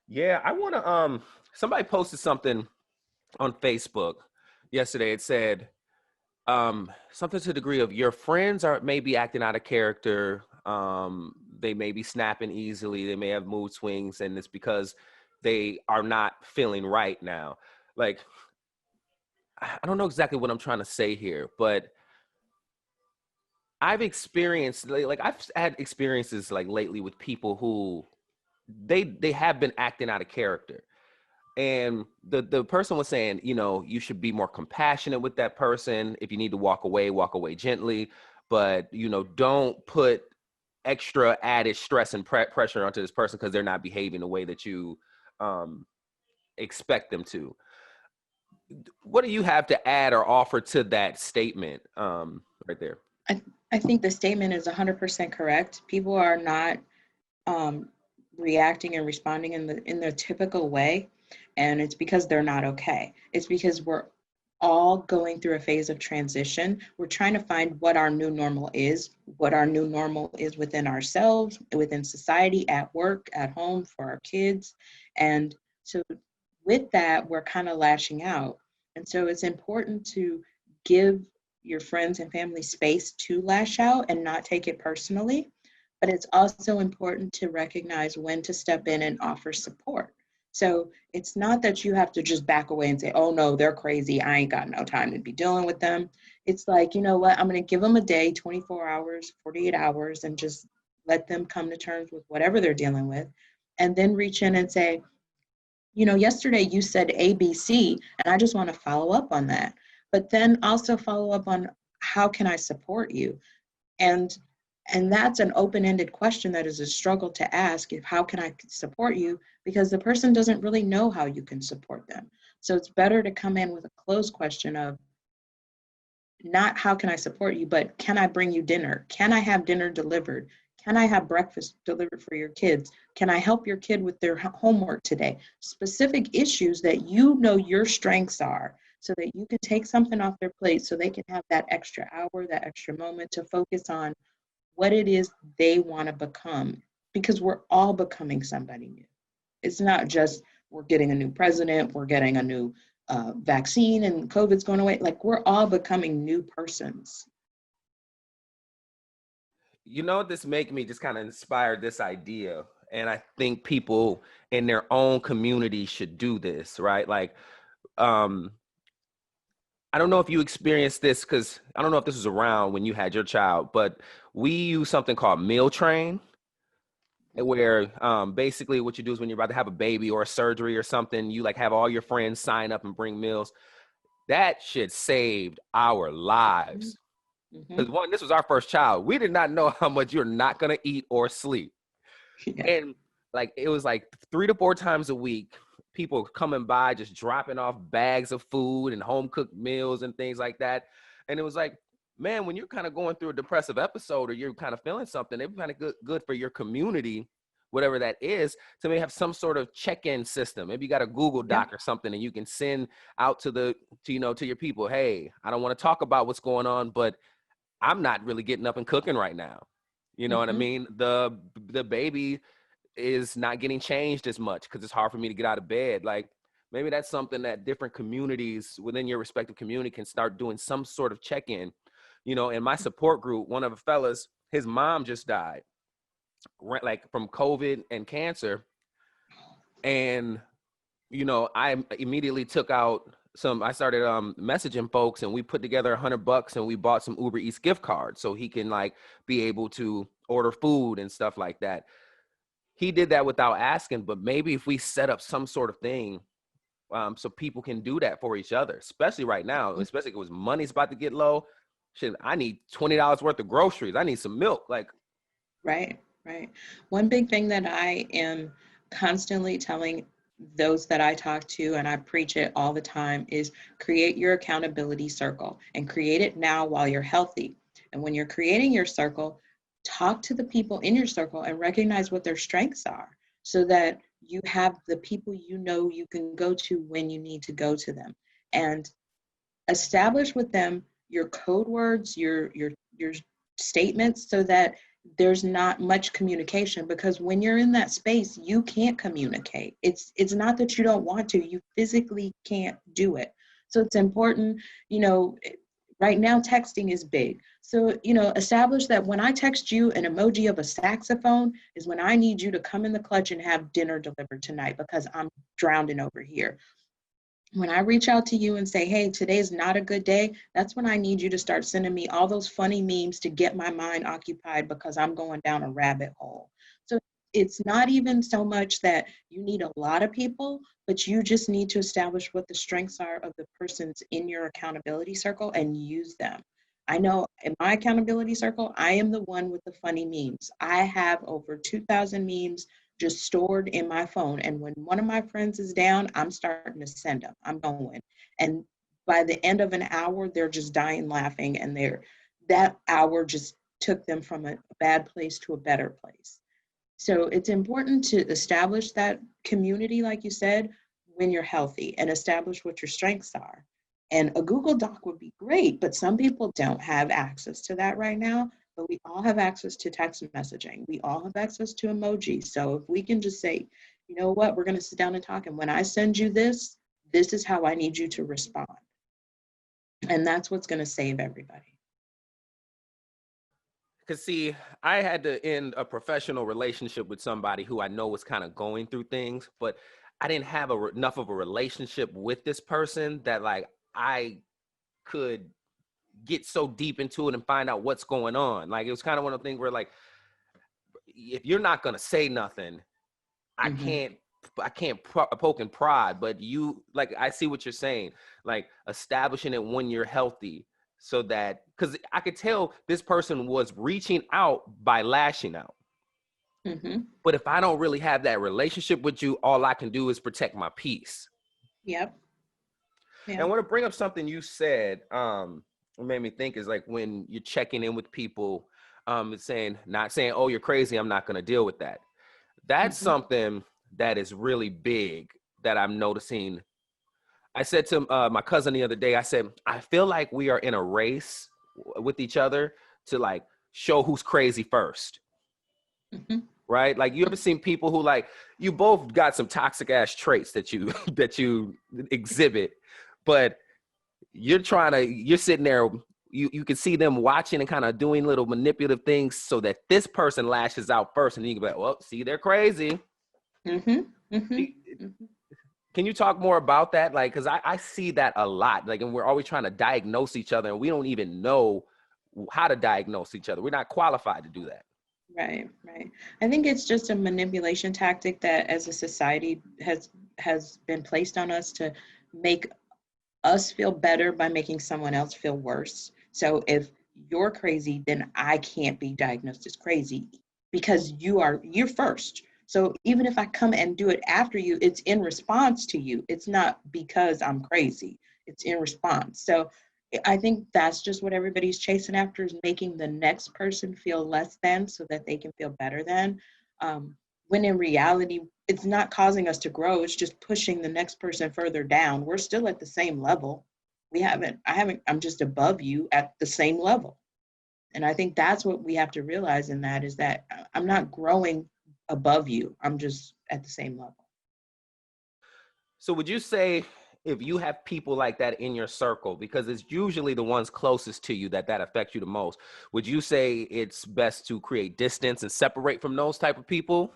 Yeah, I want to somebody posted something on Facebook yesterday. It said something to the degree of your friends are maybe acting out of character. They may be snapping easily, they may have mood swings, and it's because they are not feeling right now. Like, I don't know exactly what I'm trying to say here, but I've experienced like I've had experiences like lately with people who they have been acting out of character. And the person was saying, you should be more compassionate with that person. If you need to walk away gently, but don't put extra added stress and pressure onto this person because they're not behaving the way that you um, expect them to. What do you have to add or offer to that statement right there? I, I think the statement is 100% correct. People are not um, reacting and responding in their typical way, and it's because they're not okay. It's because we're all going through a phase of transition. We're trying to find what our new normal is, what our new normal is within ourselves, within society, at work, at home, for our kids. And so with that, we're kind of lashing out. And so it's important to give your friends and family space to lash out and not take it personally. But it's also important to recognize when to step in and offer support. So it's not that you have to just back away and say, oh no, they're crazy. I ain't got no time to be dealing with them. It's like, you know what, I'm going to give them a day, 24 hours, 48 hours, and just let them come to terms with whatever they're dealing with. And then reach in and say, yesterday you said ABC, and I just want to follow up on that. But then also follow up on how can I support you? And and that's an open-ended question that is a struggle to ask, if how can I support you, because the person doesn't really know how you can support them. So it's better to come in with a closed question of not how can I support you, but can I bring you dinner? Can I have dinner delivered? Can I have breakfast delivered for your kids? Can I help your kid with their homework today? Specific issues that you know your strengths are, so that you can take something off their plate so they can have that extra hour, that extra moment to focus on what it is they want to become, because we're all becoming somebody new. It's not just we're getting a new president, we're getting a new vaccine and COVID's going away. Like, we're all becoming new persons. This make me just kind of inspire this idea. And I think people in their own community should do this, right? Like, um, I don't know if you experienced this because I don't know if this was around when you had your child, but we use something called Meal Train, where basically what you do is when you're about to have a baby or a surgery or something, you like have all your friends sign up and bring meals. That shit saved our lives. Mm-hmm. Because one, this was our first child. We did not know how much you're not gonna eat or sleep. Yeah. And like it was like 3 to 4 times a week, people coming by just dropping off bags of food and home cooked meals and things like that. And it was like, man, when you're kind of going through a depressive episode or you're kind of feeling something, it'd be kind of good for your community, whatever that is, to maybe have some sort of check-in system. Maybe you got a Google Yeah. Doc or something, and you can send out to your people, hey, I don't want to talk about what's going on, but I'm not really getting up and cooking right now. You know what I Mm-hmm. mean? The baby is not getting changed as much because it's hard for me to get out of bed. Like, maybe that's something that different communities within your respective community can start doing some sort of check-in. In my support group, one of the fellas, his mom just died, like from COVID and cancer. And, I immediately took out I started messaging folks, and we put together $100 and we bought some Uber Eats gift cards so he can like be able to order food and stuff like that. He did that without asking, but maybe if we set up some sort of thing so people can do that for each other, especially right now, especially because money's about to get low. Shit, I need $20 worth of groceries. I need some milk. Like, Right, right. One big thing that I am constantly telling those that I talk to, and I preach it all the time, is create your accountability circle, and create it now while you're healthy. And when you're creating your circle, talk to the people in your circle and recognize what their strengths are, so that you have the people you can go to when you need to go to them. And establish with them your code words, your statements, so that there's not much communication, because when you're in that space, you can't communicate. It's not that you don't want to, you physically can't do it. So it's important, you know, right now texting is big. So, you know, establish that when I text you an emoji of a saxophone is when I need you to come in the clutch and have dinner delivered tonight because I'm drowning over here. When I reach out to you and say, hey, today's not a good day, that's when I need you to start sending me all those funny memes to get my mind occupied because I'm going down a rabbit hole. So it's not even so much that you need a lot of people, but you just need to establish what the strengths are of the persons in your accountability circle and use them. I know in my accountability circle, I am the one with the funny memes. I have over 2,000 memes just stored in my phone. And when one of my friends is down, I'm starting to send them. I'm going. And by the end of an hour, they're just dying laughing. And that hour just took them from a bad place to a better place. So it's important to establish that community, like you said, when you're healthy, and establish what your strengths are. And a Google Doc would be great, but some people don't have access to that right now. But we all have access to text messaging. We all have access to emojis. So if we can just say, you know what, we're going to sit down and talk. And when I send you this, this is how I need you to respond. And that's what's going to save everybody. Because, see, I had to end a professional relationship with somebody who I know was kind of going through things, but I didn't have enough of a relationship with this person that, like, I could get so deep into it and find out what's going on. Like, it was kind of one of the things where, like, if you're not going to say nothing, I Mm-hmm. can't poke and prod, but you, like, I see what you're saying, like establishing it when you're healthy, so that, because I could tell this person was reaching out by lashing out. Mm-hmm. But if I don't really have that relationship with you, all I can do is protect my peace. Yep. And I Yep. want to bring up something you said, what made me think is, like, when you're checking in with people, it's saying, not saying, oh, you're crazy, I'm not going to deal with that. That's Mm-hmm. something that is really big that I'm noticing. I said to my cousin the other day, I said, I feel like we are in a race with each other to, like, show who's crazy first. Mm-hmm. Right? Like, you ever seen people who, like, you both got some toxic ass traits that you that you exhibit, but you're sitting there, you can see them watching and kind of doing little manipulative things so that this person lashes out first, and you can be like, well, see, they're crazy. Mm-hmm. Mm-hmm. Mm-hmm. Can you talk more about that? Like, because I see that a lot. Like, and we're always trying to diagnose each other, and we don't even know how to diagnose each other. We're not qualified to do that. Right, right. I think it's just a manipulation tactic that as a society has been placed on us to make us feel better by making someone else feel worse. So if you're crazy, then I can't be diagnosed as crazy because you're first. So even if I come and do it after you, it's in response to you. It's not because I'm crazy. It's in response. So I think that's just what everybody's chasing after, is making the next person feel less than so that they can feel better than. Um, when in reality, it's not causing us to grow. It's just pushing the next person further down. We're still at the same level. I'm just above you at the same level. And I think that's what we have to realize in that, is that I'm not growing above you. I'm just at the same level. So would you say, if you have people like that in your circle, because it's usually the ones closest to you that affect you the most, would you say it's best to create distance and separate from those type of people?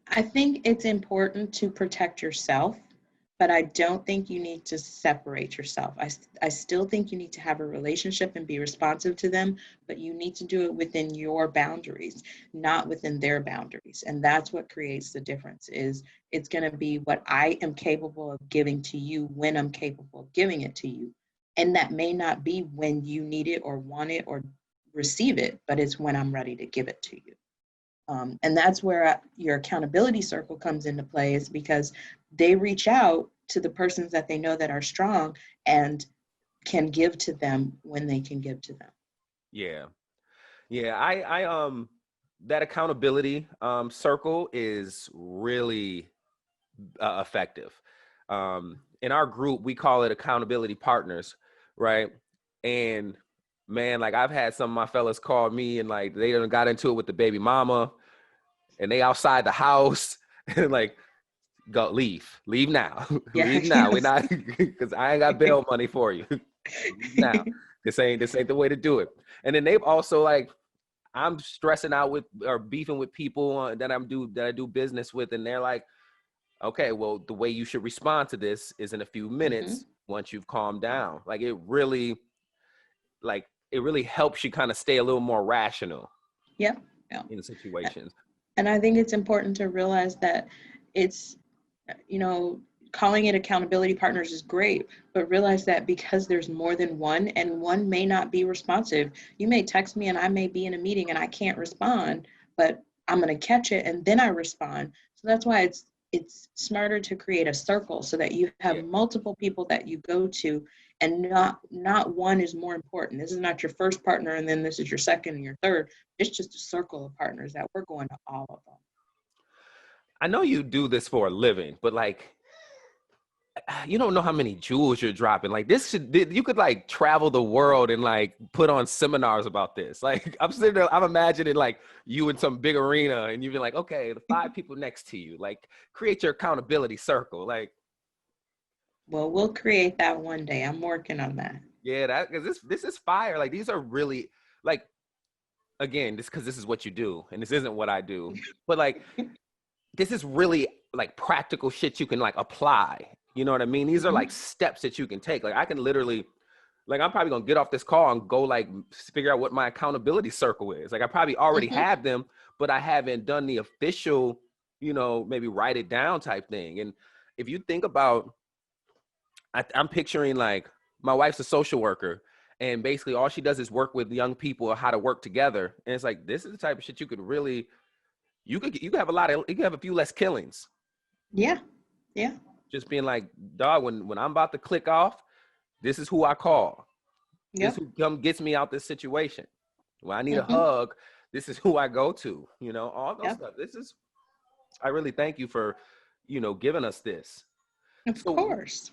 I think it's important to protect yourself, but I don't think you need to separate yourself. I still think you need to have a relationship and be responsive to them, but you need to do it within your boundaries, not within their boundaries. And that's what creates the difference. Is it's going to be what I am capable of giving to you when I'm capable of giving it to you. And that may not be when you need it or want it or receive it, but it's when I'm ready to give it to you. And that's where your accountability circle comes into play, is because they reach out to the persons that they know that are strong and can give to them when they can give to them. Yeah. Yeah. That accountability circle is really effective. In our group, we call it accountability partners, right? And man, like I've had some of my fellas call me and like they done got into it with the baby mama and they outside the house and like go leave now. Yeah. Leave now. We're not because I ain't got bail money for you. Leave now. This ain't the way to do it. And then they've also like I'm stressing out with or beefing with people that I do business with, and they're like, okay, well, the way you should respond to this is in a few Hmm. minutes once you've calmed down. It really helps you kind of stay a little more rational Yep. Yeah. in situations. And I think it's important to realize that it's, you know, calling it accountability partners is great, but realize that because there's more than one and one may not be responsive, you may text me and I may be in a meeting and I can't respond, but I'm going to catch it and then I respond. So that's why it's smarter to create a circle so that you have Yeah. multiple people that you go to, and not one is more important. This is not your first partner and then this is your second and your third. It's just a circle of partners that we're going to all of them. I know you do this for a living, but like you don't know how many jewels you're dropping. Like you could like travel the world and like put on seminars about this. Like I'm sitting there, I'm imagining like you in some big arena and you've been like, okay, the 5 people next to you, like create your accountability circle. Like, Well, we'll create that one day. I'm working on that. yeah, that because this is fire. Like these are really like again, this because this is what you do and this isn't what I do. But like this is really like practical shit you can like apply. You know what I mean? These are like Hmm. steps that you can take. Like I can literally, like I'm probably gonna get off this call and go like figure out what my accountability circle is. Like I probably already Hmm. have them, but I haven't done the official, maybe write it down type thing. And if you think about, I'm picturing like my wife's a social worker, and basically all she does is work with young people on how to work together. And it's like this is the type of shit you could really, you could have you could have a few less killings. Yeah. Yeah. Just being like, dog, when I'm about to click off, this is who I call. This Yep. who come gets me out this situation. When I need a Hmm. hug, this is who I go to. All those Yep. stuff. I really thank you for, giving us this. Of So course.